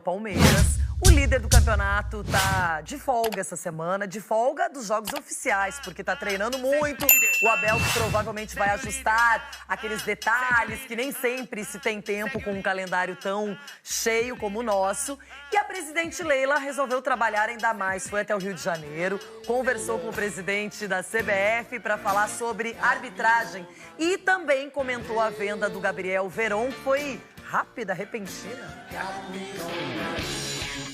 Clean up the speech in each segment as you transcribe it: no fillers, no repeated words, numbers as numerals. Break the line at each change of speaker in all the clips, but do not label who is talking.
Palmeiras, o líder do campeonato tá de folga essa semana, de folga dos jogos oficiais, porque tá treinando muito. O Abel que provavelmente vai ajustar aqueles detalhes que nem sempre se tem tempo com um calendário tão cheio como o nosso. E a presidente Leila resolveu trabalhar ainda mais, foi até o Rio de Janeiro, conversou com o presidente da CBF para falar sobre arbitragem e também comentou a venda do Gabriel Veron, que foi rápida, repentina.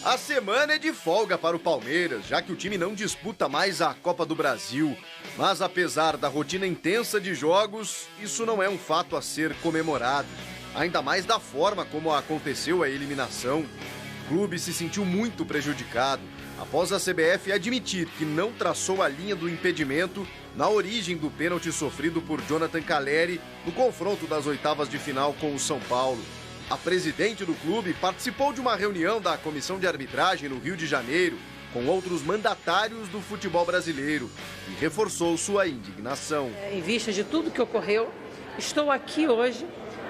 A semana é de folga para o Palmeiras, já que o time não disputa mais a Copa do Brasil. Mas apesar da rotina intensa de jogos, isso não é um fato a ser comemorado. Ainda mais da forma como aconteceu a eliminação. O clube se sentiu muito prejudicado após a CBF admitir que não traçou a linha do impedimento na origem do pênalti sofrido por Jonathan Calleri no confronto das oitavas de final com o São Paulo. A presidente do clube participou de uma reunião da comissão de arbitragem no Rio de Janeiro com outros mandatários do futebol brasileiro e reforçou sua indignação.
Em vista de tudo que ocorreu, estou aqui hoje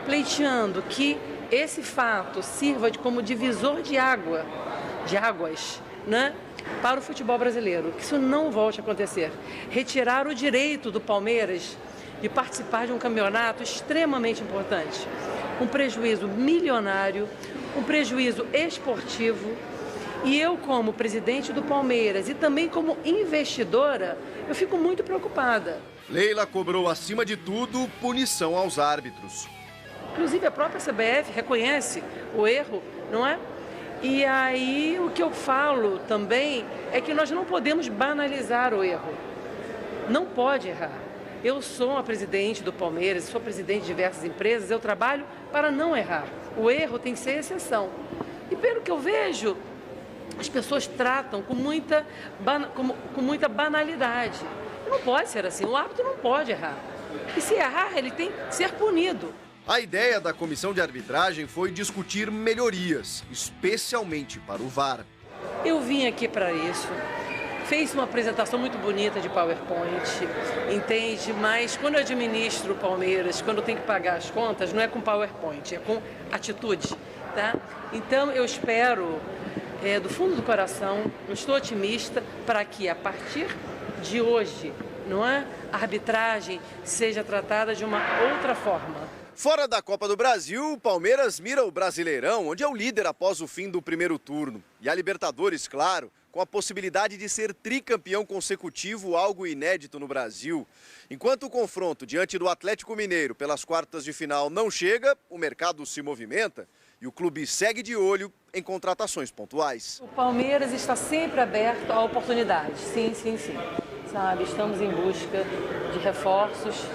pleiteando que esse fato sirva como divisor de águas, né, para o futebol brasileiro, que isso não volte a acontecer. Retirar o direito do Palmeiras de participar de um campeonato extremamente importante. Um prejuízo milionário, um prejuízo esportivo. E eu, como presidente do Palmeiras e também como investidora, eu fico muito preocupada.
Leila cobrou, acima de tudo, punição aos árbitros.
Inclusive, a própria CBF reconhece o erro, não é? E aí, o que eu falo também é que nós não podemos banalizar o erro. Não pode errar. Eu sou a presidente do Palmeiras, sou presidente de diversas empresas, eu trabalho para não errar. O erro tem que ser exceção. E pelo que eu vejo, as pessoas tratam com muita banalidade. Não pode ser assim, o árbitro não pode errar. E se errar, ele tem que ser punido.
A ideia da comissão de arbitragem foi discutir melhorias, especialmente para o VAR.
Eu vim aqui para isso. Fez uma apresentação muito bonita de PowerPoint, entende? Mas quando eu administro o Palmeiras, quando eu tenho que pagar as contas, não é com PowerPoint, é com atitude, tá? Então eu espero, do fundo do coração, eu estou otimista para que a partir de hoje, não é? A arbitragem seja tratada de uma outra forma.
Fora da Copa do Brasil, o Palmeiras mira o Brasileirão, onde é o líder após o fim do primeiro turno. E a Libertadores, claro, com a possibilidade de ser tricampeão consecutivo, algo inédito no Brasil. Enquanto o confronto diante do Atlético Mineiro pelas quartas de final não chega, o mercado se movimenta e o clube segue de olho em contratações pontuais.
O Palmeiras está sempre aberto a oportunidades, sim. Sabe, estamos em busca de reforços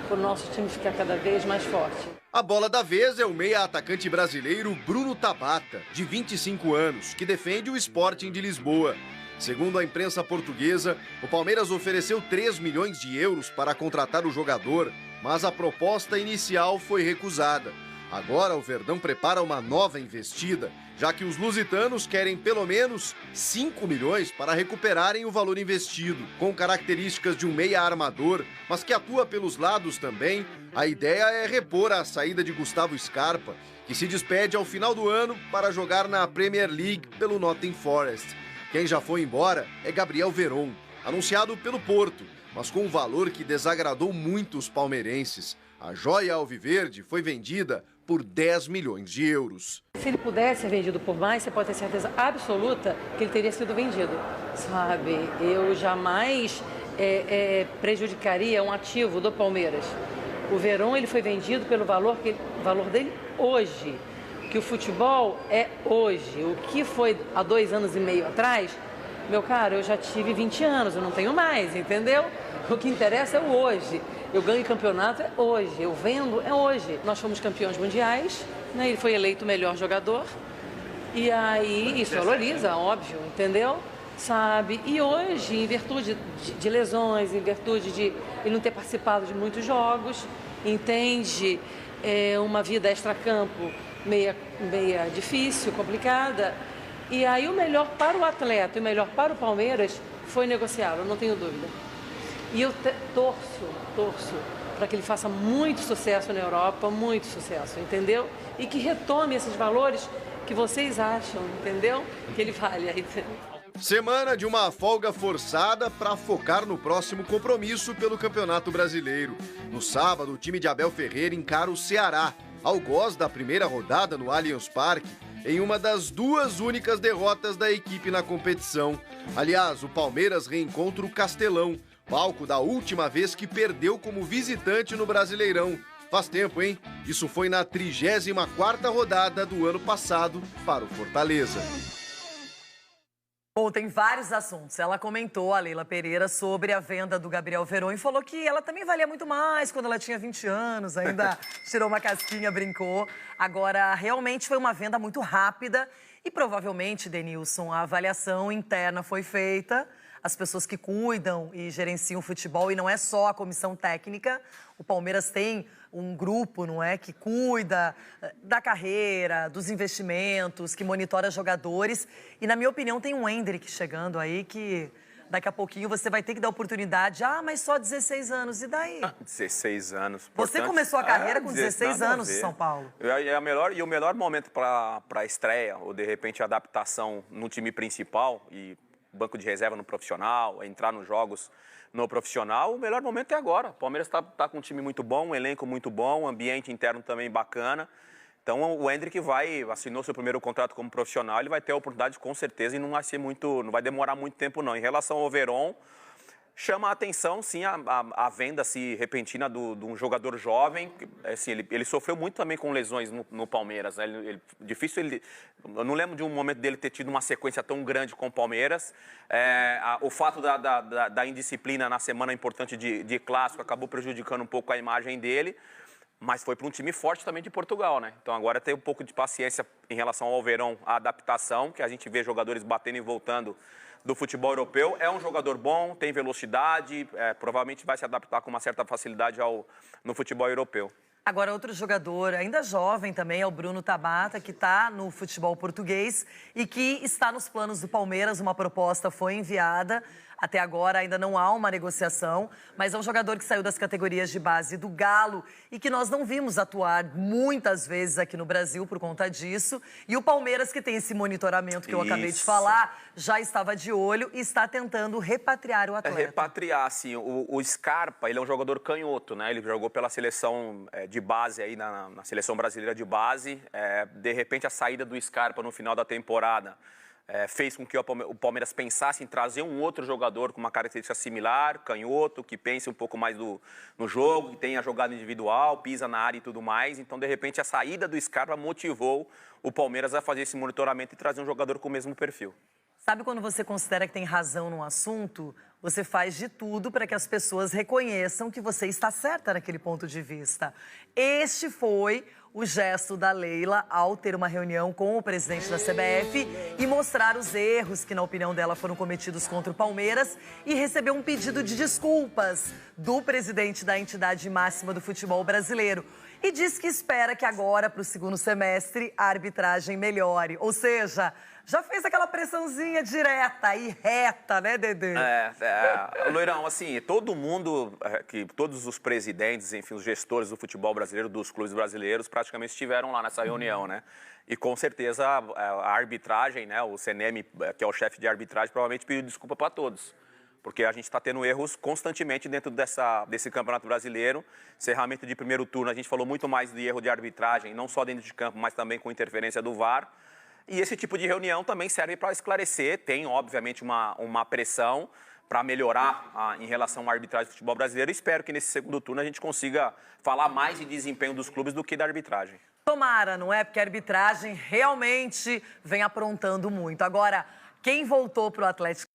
para o nosso time ficar cada vez mais forte.
A bola da vez é o meia-atacante brasileiro Bruno Tabata, de 25 anos, que defende o Sporting de Lisboa. Segundo a imprensa portuguesa, o Palmeiras ofereceu 3 milhões de euros para contratar o jogador, mas a proposta inicial foi recusada. Agora o Verdão prepara uma nova investida, já que os lusitanos querem pelo menos 5 milhões para recuperarem o valor investido. Com características de um meia armador, mas que atua pelos lados também, a ideia é repor a saída de Gustavo Scarpa, que se despede ao final do ano para jogar na Premier League pelo Nottingham Forest. Quem já foi embora é Gabriel Veron, anunciado pelo Porto, mas com um valor que desagradou muito os palmeirenses. A joia alviverde foi vendida por 10 milhões de euros.
Se ele pudesse ser vendido por mais, você pode ter certeza absoluta que ele teria sido vendido, sabe? Eu jamais prejudicaria um ativo do Palmeiras. O Veron, ele foi vendido pelo valor dele hoje, que o futebol é hoje. O que foi há 2 anos e meio atrás, meu caro, eu já tive 20 anos, eu não tenho mais, entendeu? O que interessa é o hoje. Eu ganho campeonato é hoje, eu vendo é hoje. Nós fomos campeões mundiais, né? Ele foi eleito o melhor jogador. E aí isso valoriza, óbvio, entendeu? Sabe? E hoje, em virtude de lesões, em virtude de ele não ter participado de muitos jogos, entende? Uma vida extracampo meia difícil, complicada. E aí o melhor para o atleta e o melhor para o Palmeiras foi negociá-lo, não tenho dúvida. E eu torço para que ele faça muito sucesso na Europa, muito sucesso, entendeu? E que retome esses valores que vocês acham, entendeu? Que ele vale. Aí,
semana de uma folga forçada para focar no próximo compromisso pelo Campeonato Brasileiro. No sábado, o time de Abel Ferreira encara o Ceará, algoz da primeira rodada no Allianz Parque, em uma das duas únicas derrotas da equipe na competição. Aliás, o Palmeiras reencontra o Castelão, palco da última vez que perdeu como visitante no Brasileirão. Faz tempo, hein? Isso foi na 34ª rodada do ano passado para o Fortaleza.
Bom, tem vários assuntos. Ela comentou, a Leila Pereira, sobre a venda do Gabriel Veron e falou que ela também valia muito mais quando ela tinha 20 anos, ainda tirou uma casquinha, brincou. Agora, realmente foi uma venda muito rápida e provavelmente, Denilson, a avaliação interna foi feita. As pessoas que cuidam e gerenciam o futebol, e não é só a comissão técnica. O Palmeiras tem um grupo, não é, que cuida da carreira, dos investimentos, que monitora jogadores. E, na minha opinião, tem um Endrick chegando aí que daqui a pouquinho você vai ter que dar oportunidade. Ah, mas só 16 anos, e daí?
16 anos.
Você começou a carreira com 16 anos em São Paulo.
E o melhor momento para a estreia, ou de repente a adaptação no time principal, e banco de reserva no profissional, entrar nos jogos no profissional, o melhor momento é agora. O Palmeiras está com um time muito bom, um elenco muito bom, um ambiente interno também bacana. Então o Endrick assinou seu primeiro contrato como profissional, ele vai ter a oportunidade com certeza e não vai demorar muito tempo não. Em relação ao Veron, chama a atenção, sim, a venda repentina de um jogador jovem. Assim, ele sofreu muito também com lesões no Palmeiras. Né? Eu não lembro de um momento dele ter tido uma sequência tão grande com o Palmeiras. O fato da indisciplina na semana importante de clássico acabou prejudicando um pouco a imagem dele. Mas foi para um time forte também de Portugal, né? Então agora tem um pouco de paciência em relação ao Verón, a adaptação, que a gente vê jogadores batendo e voltando do futebol europeu. É um jogador bom, tem velocidade, provavelmente vai se adaptar com uma certa facilidade no futebol europeu.
Agora, outro jogador, ainda jovem também, é o Bruno Tabata, que está no futebol português e que está nos planos do Palmeiras. Uma proposta foi enviada. Até agora ainda não há uma negociação, mas é um jogador que saiu das categorias de base do Galo e que nós não vimos atuar muitas vezes aqui no Brasil por conta disso. E o Palmeiras, que tem esse monitoramento que eu acabei de falar, já estava de olho e está tentando repatriar o atleta.
Repatriar, sim. O Scarpa, ele é um jogador canhoto, né? Ele jogou pela seleção de base, aí na seleção brasileira de base. De repente, a saída do Scarpa no final da temporada fez com que o Palmeiras pensasse em trazer um outro jogador com uma característica similar, canhoto, que pense um pouco mais no jogo, que tenha jogada individual, pisa na área e tudo mais. Então, de repente, a saída do Scarpa motivou o Palmeiras a fazer esse monitoramento e trazer um jogador com o mesmo perfil.
Sabe quando você considera que tem razão num assunto, você faz de tudo para que as pessoas reconheçam que você está certa naquele ponto de vista. Este foi o gesto da Leila ao ter uma reunião com o presidente da CBF e mostrar os erros que, na opinião dela, foram cometidos contra o Palmeiras e receber um pedido de desculpas do presidente da entidade máxima do futebol brasileiro. E diz que espera que agora, para o segundo semestre, a arbitragem melhore. Ou seja, já fez aquela pressãozinha direta e reta, né, Dedê?
Loirão, assim, todos os presidentes, enfim, os gestores do futebol brasileiro, dos clubes brasileiros, praticamente estiveram lá nessa reunião, né? E com certeza a arbitragem, né, o CNM, que é o chefe de arbitragem, provavelmente pediu desculpa para todos. Porque a gente está tendo erros constantemente dentro desse Campeonato Brasileiro. Encerramento de primeiro turno, a gente falou muito mais de erro de arbitragem, não só dentro de campo, mas também com interferência do VAR. E esse tipo de reunião também serve para esclarecer. Tem, obviamente, uma pressão para melhorar em relação à arbitragem do futebol brasileiro. Espero que nesse segundo turno a gente consiga falar mais de desempenho dos clubes do que da arbitragem.
Tomara, não é? Porque a arbitragem realmente vem aprontando muito. Agora, quem voltou para o Atlético